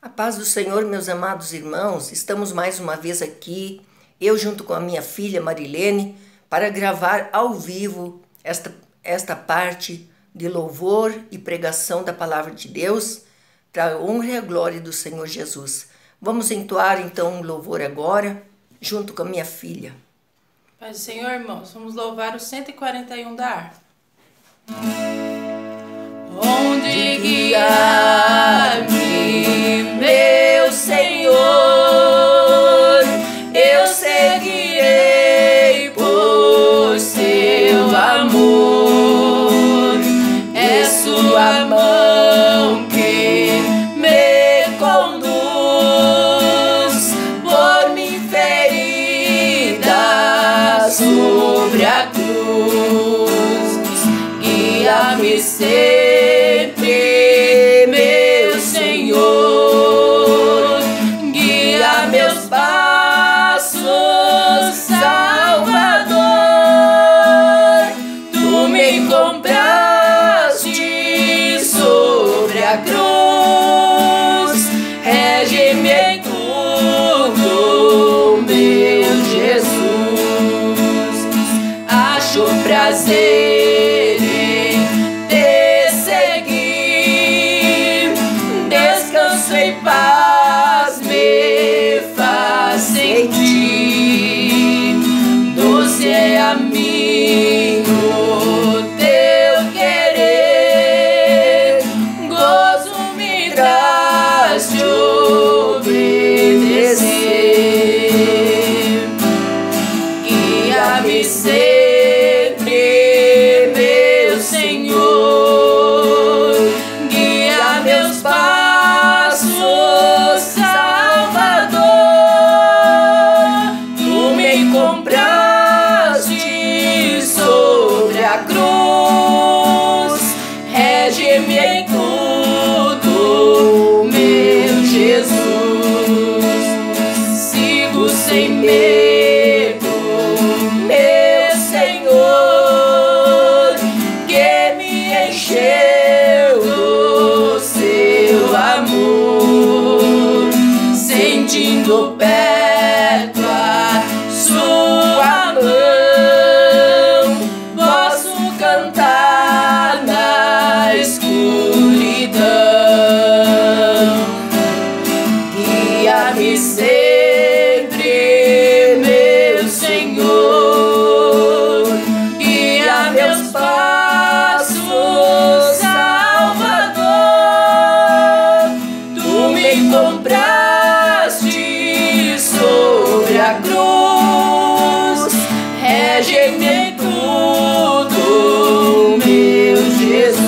A paz do Senhor, meus amados irmãos, estamos mais uma vez aqui, eu junto com a minha filha Marilene, para gravar ao vivo esta parte de louvor e pregação da Palavra de Deus, para a honra e a glória do Senhor Jesus. Vamos entoar então um louvor agora, junto com a minha filha. Paz do Senhor, irmãos, vamos louvar o 141 da harpa. Onde guiar-me, meu Senhor, eu seguirei por seu amor. É sua mão que me conduz por mim ferida sobre a cruz. Guia-me sempre, meu Senhor, guia meus passos, Salvador. Tu me compraste sobre a cruz, rege-me em tudo, meu Jesus. Acho prazer em te seguir, descanso em paz me faz sentir. Doce é a mim o teu querer, gozo me traz de obedecer. Guia-me sempre, meu Senhor, guia meus passos, Salvador. Tu me compraste sobre a cruz, rege-me em tudo, meu Jesus. Sigo sem medo, meu Senhor, que me encheu do seu amor, sentindo perto a sua mão, posso cantar na escuridão. Guia-me sempre, meu Senhor, guia meus passos, Salvador. Tu me compraste sobre a cruz, rege-me em tudo, meu Jesus.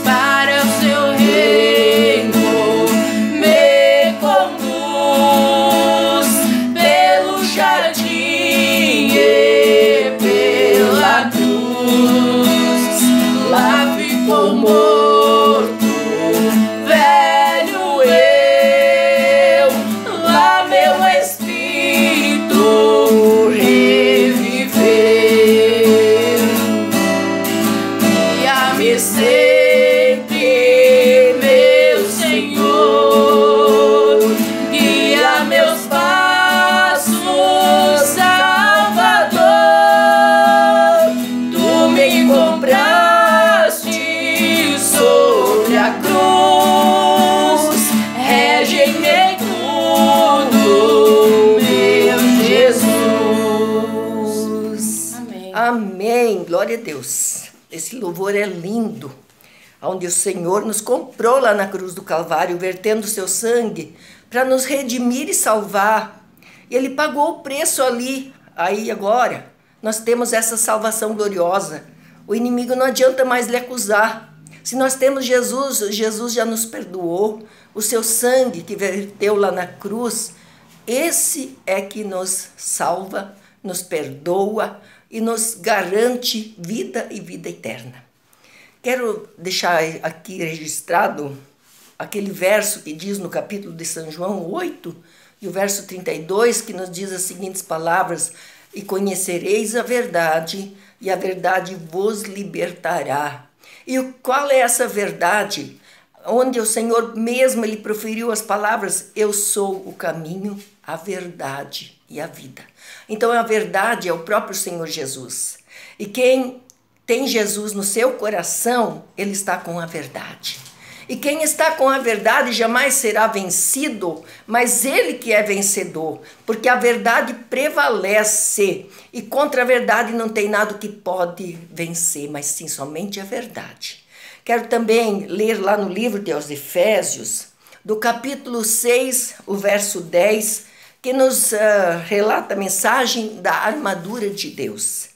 Para o seu reino me conduz pelo jardim e pela cruz. Lá ficou morto, velho eu, lá meu espírito reviver. Guia-me sempre, meu Senhor, guia meus passos, Salvador. Tu me compraste sobre a cruz, rege-me em tudo, meu Jesus. Amém. Amém, glória a Deus. Esse louvor é lindo, onde o Senhor nos comprou lá na cruz do Calvário, vertendo seu sangue para nos redimir e salvar. E Ele pagou o preço ali. Aí agora nós temos essa salvação gloriosa. O inimigo não adianta mais lhe acusar. Se nós temos Jesus, Jesus já nos perdoou. O seu sangue que verteu lá na cruz, esse é que nos salva, nos perdoa e nos garante vida e vida eterna. Quero deixar aqui registrado aquele verso que diz no capítulo de São João 8, e o verso 32, que nos diz as seguintes palavras: e conhecereis a verdade, e a verdade vos libertará. E qual é essa verdade? onde o Senhor mesmo ele proferiu as palavras: eu sou o caminho, a verdade e a vida. Então a verdade é o próprio Senhor Jesus. E quem tem Jesus no seu coração, ele está com a verdade. E quem está com a verdade jamais será vencido, mas ele que é vencedor, porque a verdade prevalece, e contra a verdade não tem nada que pode vencer, mas sim somente a verdade. Quero também ler lá no livro de Efésios, do capítulo 6, o verso 10, que nos relata a mensagem da armadura de Deus.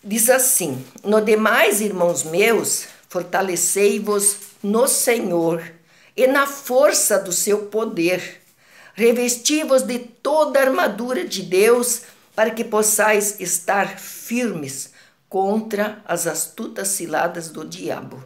Diz assim: no demais, irmãos meus, fortalecei-vos no Senhor e na força do seu poder. Revesti-vos de toda a armadura de Deus, para que possais estar firmes contra as astutas ciladas do diabo.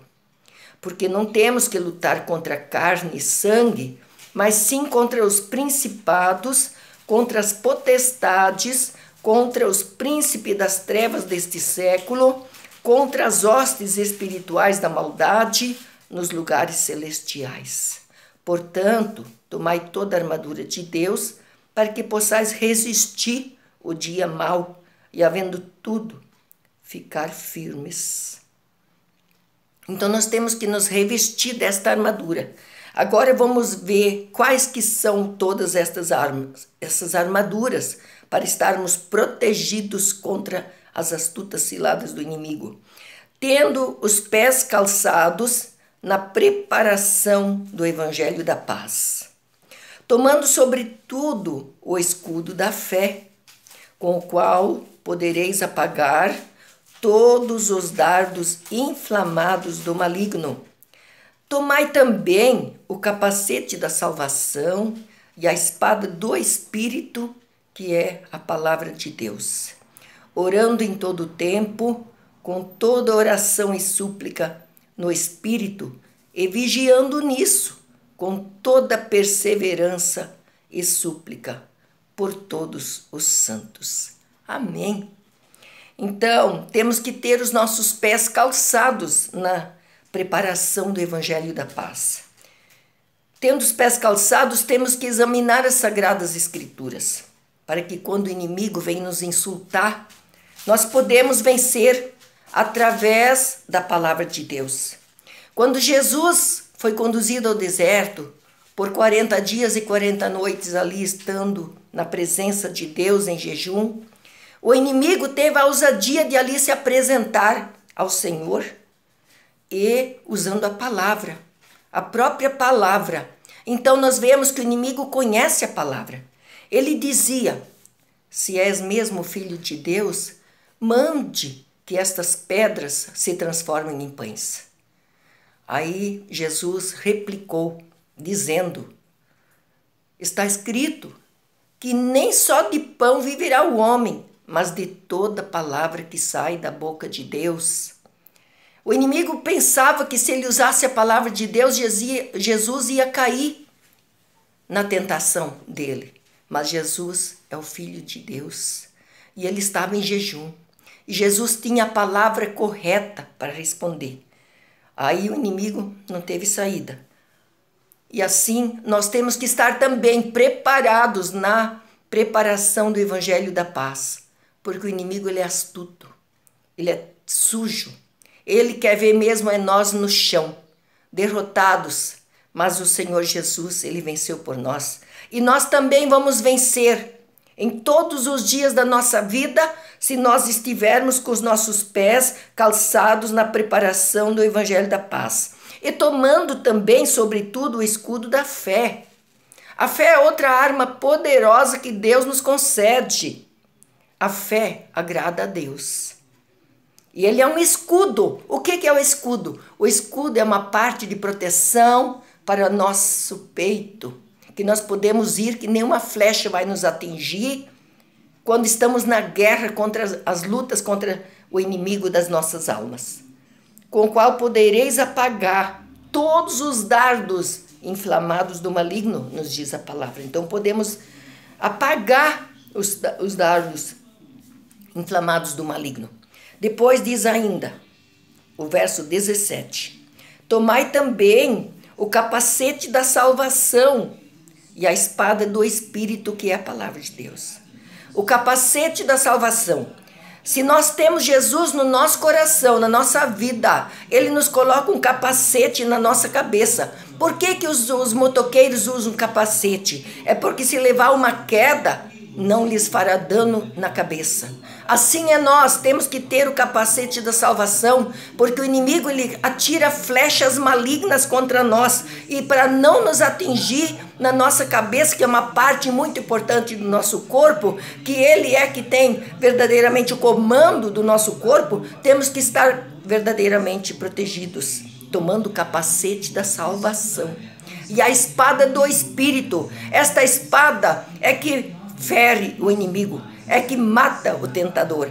Porque não temos que lutar contra carne e sangue, mas sim contra os principados, contra as potestades, contra os príncipes das trevas deste século, contra as hostes espirituais da maldade nos lugares celestiais. Portanto, tomai toda a armadura de Deus, para que possais resistir o dia mau e, havendo tudo, ficar firmes. Então nós temos que nos revestir desta armadura. Agora vamos ver quais que são todas estas armas, essas armaduras, para estarmos protegidos contra as astutas ciladas do inimigo. Tendo os pés calçados na preparação do Evangelho da Paz, tomando sobretudo o escudo da fé, com o qual podereis apagar todos os dardos inflamados do maligno. Tomai também o capacete da salvação e a espada do Espírito, que é a palavra de Deus, orando em todo o tempo, com toda oração e súplica no Espírito, e vigiando nisso, com toda perseverança e súplica por todos os santos. Amém. Então, temos que ter os nossos pés calçados na preparação do Evangelho da Paz. Tendo os pés calçados, temos que examinar as Sagradas Escrituras, para que quando o inimigo vem nos insultar, nós podemos vencer através da palavra de Deus. Quando Jesus foi conduzido ao deserto, por 40 dias e 40 noites ali estando na presença de Deus em jejum, o inimigo teve a ousadia de ali se apresentar ao Senhor e usando a palavra, a própria palavra. Então nós vemos que o inimigo conhece a palavra. Ele dizia: se és mesmo filho de Deus, mande que estas pedras se transformem em pães. Aí Jesus replicou, dizendo: está escrito que nem só de pão viverá o homem, mas de toda palavra que sai da boca de Deus. O inimigo pensava que se ele usasse a palavra de Deus, Jesus ia cair na tentação dele. Mas Jesus é o Filho de Deus e ele estava em jejum. E Jesus tinha a palavra correta para responder. Aí o inimigo não teve saída. E assim nós temos que estar também preparados na preparação do Evangelho da Paz. Porque o inimigo ele é astuto, ele é sujo. Ele quer ver mesmo é nós no chão, derrotados. Mas o Senhor Jesus, ele venceu por nós. E nós também vamos vencer em todos os dias da nossa vida, se nós estivermos com os nossos pés calçados na preparação do Evangelho da Paz. E tomando também, sobretudo, o escudo da fé. A fé é outra arma poderosa que Deus nos concede. A fé agrada a Deus. E ele é um escudo. O que é o escudo? O escudo é uma parte de proteção para nosso peito, que nós podemos ir, que nenhuma flecha vai nos atingir quando estamos na guerra contra as lutas contra o inimigo das nossas almas, com o qual podereis apagar todos os dardos inflamados do maligno, nos diz a palavra. Então podemos apagar os dardos inflamados do maligno. Depois diz ainda, o verso 17: Tomai também o capacete da salvação e a espada do Espírito, que é a palavra de Deus. O capacete da salvação. Se nós temos Jesus no nosso coração, na nossa vida, Ele nos coloca um capacete na nossa cabeça. Por que os motoqueiros usam capacete? É porque se levar uma queda, não lhes fará dano na cabeça. Assim é nós, temos que ter o capacete da salvação, porque o inimigo ele atira flechas malignas contra nós, e para não nos atingir na nossa cabeça, que é uma parte muito importante do nosso corpo, que ele é que tem verdadeiramente o comando do nosso corpo, temos que estar verdadeiramente protegidos, tomando o capacete da salvação. E a espada do Espírito, esta espada é que fere o inimigo, é que mata o tentador.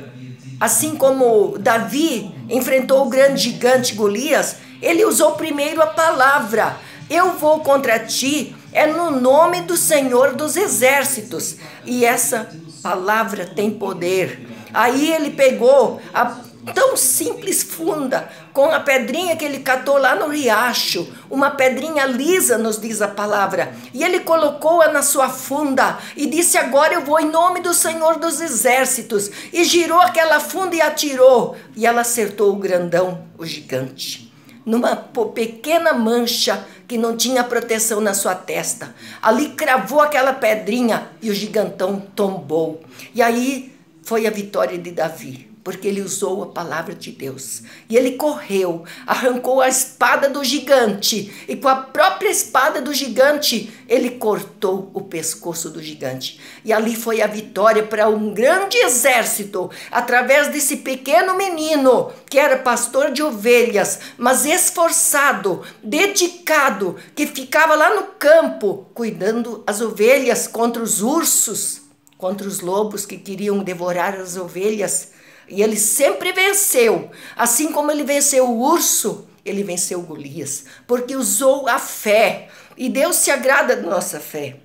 Assim como Davi enfrentou o grande gigante Golias, ele usou primeiro a palavra. Eu vou contra ti, é no nome do Senhor dos Exércitos. E essa palavra tem poder. Aí ele pegou a tão simples funda, com a pedrinha que ele catou lá no riacho, uma pedrinha lisa, nos diz a palavra, e ele colocou-a na sua funda e disse: agora eu vou em nome do Senhor dos Exércitos, e girou aquela funda e atirou, e ela acertou o grandão, o gigante, numa pequena mancha que não tinha proteção na sua testa. Ali cravou aquela pedrinha e o gigantão tombou. E aí foi a vitória de Davi, porque ele usou a palavra de Deus. E ele correu, arrancou a espada do gigante, e com a própria espada do gigante, ele cortou o pescoço do gigante. E ali foi a vitória para um grande exército, através desse pequeno menino, que era pastor de ovelhas, mas esforçado, dedicado, que ficava lá no campo, cuidando as ovelhas contra os ursos, contra os lobos que queriam devorar as ovelhas. E ele sempre venceu, assim como ele venceu o urso, ele venceu Golias, porque usou a fé, e Deus se agrada da nossa fé.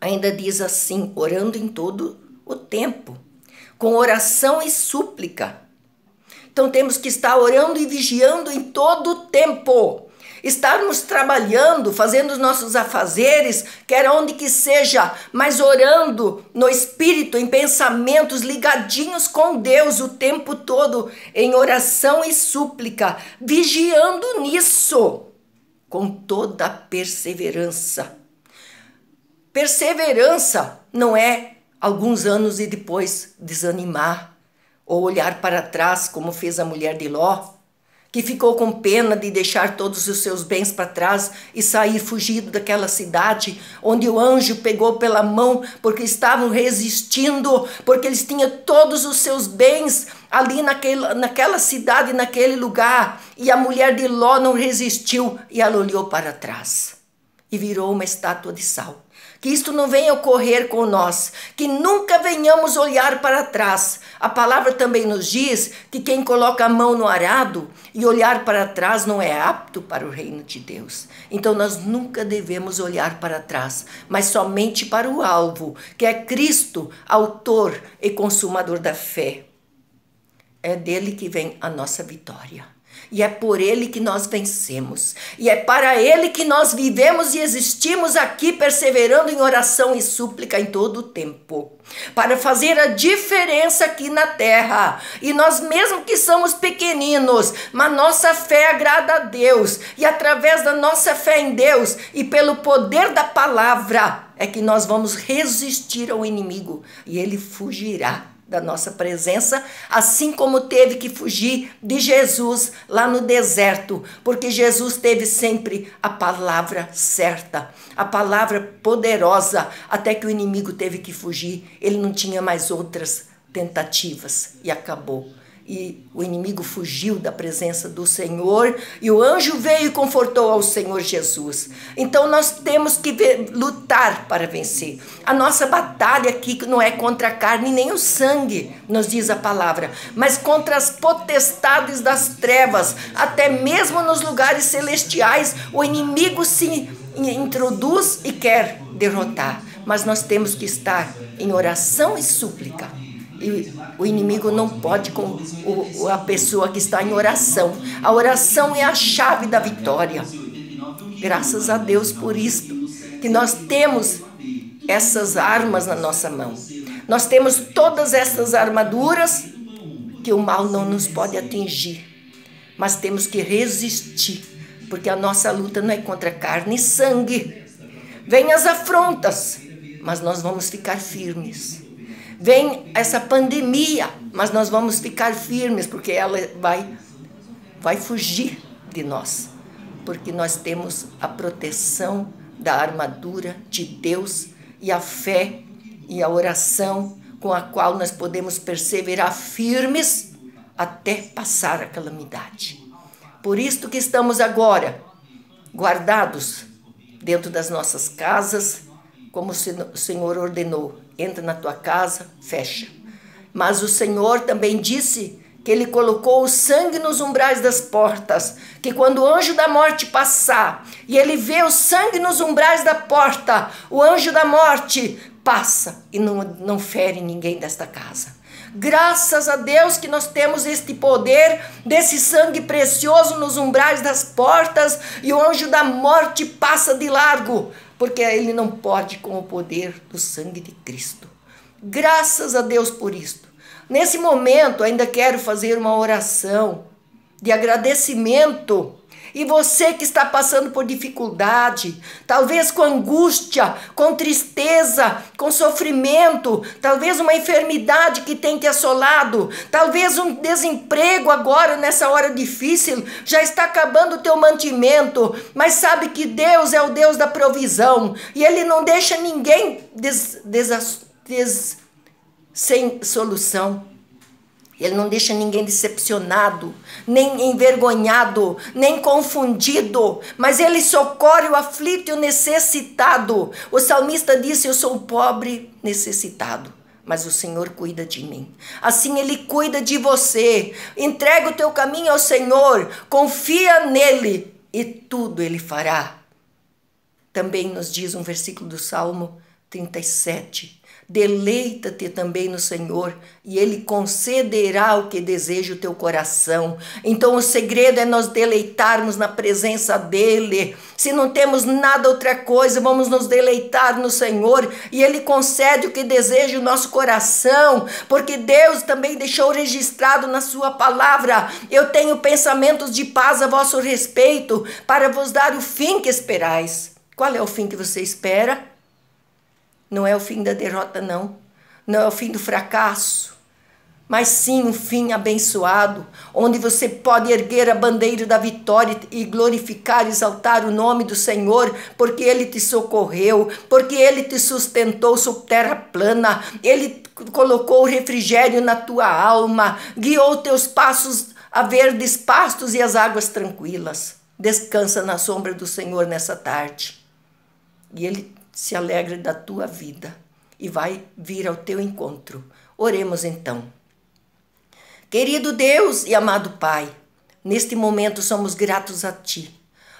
Ainda diz assim: orando em todo o tempo, com oração e súplica. Então temos que estar orando e vigiando em todo o tempo. Estarmos trabalhando, fazendo os nossos afazeres, quer onde que seja, mas orando no Espírito, em pensamentos, ligadinhos com Deus o tempo todo, em oração e súplica, vigiando nisso, com toda a perseverança. Perseverança não é alguns anos e depois desanimar, ou olhar para trás, como fez a mulher de Ló, que ficou com pena de deixar todos os seus bens para trás e sair fugido daquela cidade, onde o anjo pegou pela mão, porque estavam resistindo, porque eles tinham todos os seus bens ali naquela cidade, naquele lugar, e a mulher de Ló não resistiu, e ela olhou para trás e virou uma estátua de sal. Que isto não venha ocorrer com nós, que nunca venhamos olhar para trás. A palavra também nos diz que quem coloca a mão no arado e olhar para trás não é apto para o reino de Deus. Então nós nunca devemos olhar para trás, mas somente para o alvo, que é Cristo, autor e consumador da fé. É dele que vem a nossa vitória. E é por ele que nós vencemos. E é para ele que nós vivemos e existimos aqui, perseverando em oração e súplica em todo o tempo, para fazer a diferença aqui na terra. E nós mesmo que somos pequeninos, mas nossa fé agrada a Deus. E através da nossa fé em Deus e pelo poder da palavra, é que nós vamos resistir ao inimigo e ele fugirá da nossa presença, assim como teve que fugir de Jesus lá no deserto, porque Jesus teve sempre a palavra certa, a palavra poderosa, até que o inimigo teve que fugir, ele não tinha mais outras tentativas e acabou. E o inimigo fugiu da presença do Senhor, e o anjo veio e confortou ao Senhor Jesus. Então nós temos que lutar para vencer. A nossa batalha aqui não é contra a carne nem o sangue, nos diz a palavra, mas contra as potestades das trevas. Até mesmo nos lugares celestiais o inimigo se introduz e quer derrotar. Mas nós temos que estar em oração e súplica, E o inimigo não pode com a pessoa que está em oração. A oração é a chave da vitória. Graças a Deus por isto, que nós temos essas armas na nossa mão. Nós temos todas essas armaduras que o mal não nos pode atingir. Mas temos que resistir, porque a nossa luta não é contra carne e sangue. Vem as afrontas, mas nós vamos ficar firmes. Vem essa pandemia, mas nós vamos ficar firmes, porque ela vai fugir de nós. Porque nós temos a proteção da armadura de Deus e a fé e a oração com a qual nós podemos perseverar firmes até passar a calamidade. Por isto que estamos agora guardados dentro das nossas casas, como o Senhor ordenou. Entra na tua casa, fecha. Mas o Senhor também disse que Ele colocou o sangue nos umbrais das portas, que quando o anjo da morte passar, e ele vê o sangue nos umbrais da porta, o anjo da morte passa e não fere ninguém desta casa. Graças a Deus que nós temos este poder desse sangue precioso nos umbrais das portas, e o anjo da morte passa de largo, porque ele não pode com o poder do sangue de Cristo. Graças a Deus por isto. Nesse momento, ainda quero fazer uma oração de agradecimento. E você que está passando por dificuldade, talvez com angústia, com tristeza, com sofrimento, talvez uma enfermidade que tem te assolado, talvez um desemprego agora nessa hora difícil, já está acabando o teu mantimento, mas sabe que Deus é o Deus da provisão e Ele não deixa ninguém sem solução. Ele não deixa ninguém decepcionado, nem envergonhado, nem confundido, mas Ele socorre o aflito e o necessitado. O salmista disse: eu sou pobre, necessitado, mas o Senhor cuida de mim. Assim Ele cuida de você. Entrega o teu caminho ao Senhor, confia nele e tudo Ele fará. Também nos diz um versículo do Salmo 37. Deleita-te também no Senhor e Ele concederá o que deseja o teu coração. Então o segredo é nós deleitarmos na presença dEle. Se não temos nada outra coisa, vamos nos deleitar no Senhor e Ele concede o que deseja o nosso coração, porque Deus também deixou registrado na sua palavra: eu tenho pensamentos de paz a vosso respeito, para vos dar o fim que esperais. Qual é o fim que você espera? Não é o fim da derrota, não. Não é o fim do fracasso. Mas sim um fim abençoado, onde você pode erguer a bandeira da vitória e glorificar e exaltar o nome do Senhor, porque Ele te socorreu, porque Ele te sustentou sobre terra plana, Ele colocou o refrigério na tua alma, guiou teus passos a verdes pastos e as águas tranquilas. Descansa na sombra do Senhor nessa tarde. E Ele se alegra da tua vida e vai vir ao teu encontro. Oremos então. Querido Deus e amado Pai, neste momento somos gratos a Ti,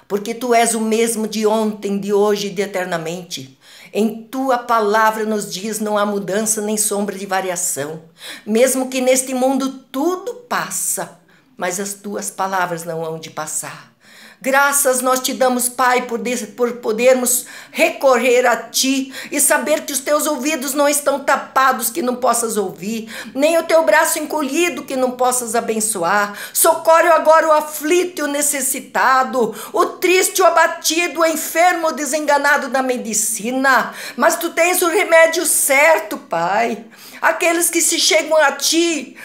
porque Tu és o mesmo de ontem, de hoje e de eternamente. Em Tua palavra nos diz: não há mudança nem sombra de variação. Mesmo que neste mundo tudo passa, mas as Tuas palavras não hão de passar. Graças nós te damos, Pai, por podermos recorrer a Ti e saber que os Teus ouvidos não estão tapados que não possas ouvir, nem o Teu braço encolhido que não possas abençoar. Socorre agora o aflito e o necessitado, o triste, o abatido, o enfermo, o desenganado da medicina. Mas Tu tens o remédio certo, Pai. Aqueles que se chegam a Ti,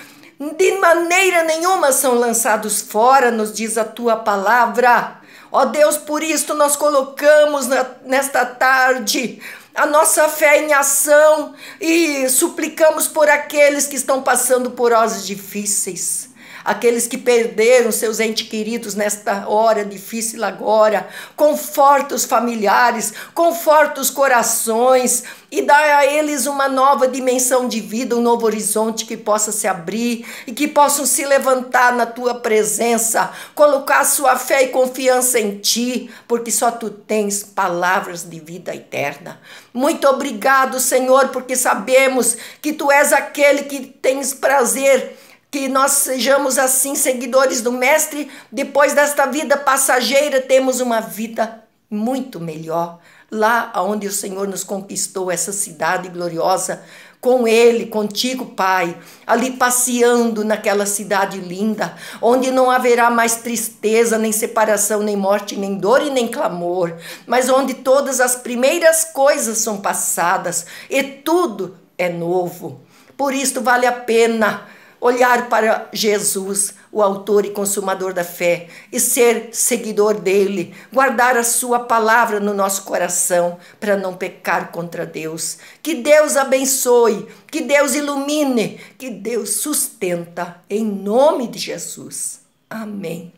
de maneira nenhuma são lançados fora, nos diz a Tua palavra. Ó Deus, por isto nós colocamos nesta tarde a nossa fé em ação e suplicamos por aqueles que estão passando por horas difíceis. aqueles que perderam seus entes queridos nesta hora difícil agora. Conforta os familiares, conforta os corações e dá a eles uma nova dimensão de vida, um novo horizonte que possa se abrir e que possam se levantar na tua presença, colocar sua fé e confiança em ti, porque só tu tens palavras de vida eterna. Muito obrigado, Senhor, porque sabemos que tu és aquele que tens prazer que nós sejamos assim seguidores do Mestre. Depois desta vida passageira, temos uma vida muito melhor, lá onde o Senhor nos conquistou, essa cidade gloriosa, com Ele, contigo, Pai, ali passeando naquela cidade linda, onde não haverá mais tristeza, nem separação, nem morte, nem dor e nem clamor, mas onde todas as primeiras coisas são passadas e tudo é novo. Por isto vale a pena olhar para Jesus, o autor e consumador da fé, e ser seguidor dele, guardar a sua palavra no nosso coração, para não pecar contra Deus. Que Deus abençoe, que Deus ilumine, que Deus sustenta, em nome de Jesus. Amém.